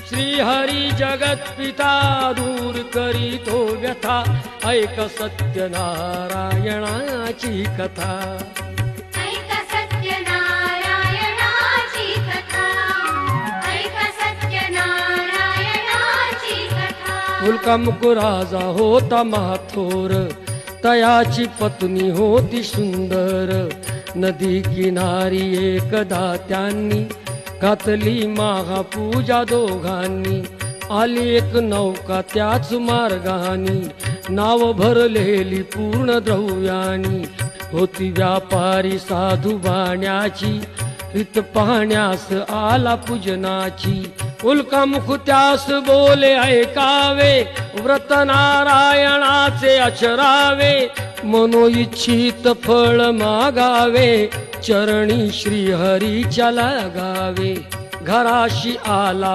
श्रीहरी जगत पिता दूर करीतो व्यथा ऐक सत्यनारायणाची कथा ऐक सत्यनारायणाची कथा ऐक सत्यनारायणाची कथा मुलका मुकुराजा होता महाथोर तयाची पत्नी होती सुंदर नदी किनारी एकदा त्यांनी घातली महापूजा दोघांनी आली एक नौका त्याच मार्गानी नाव भरलेली पूर्ण द्रव्यानी होती व्यापारी साधू बाण्याची रीत पाहण्यास आला पूजनाची उल्कामुख त्यास बोले ऐकावे व्रत नारायणाचे अचरावे मनोइच्छित फळ मागावे चरणी श्रीहरीच्या लागावे घराशी आला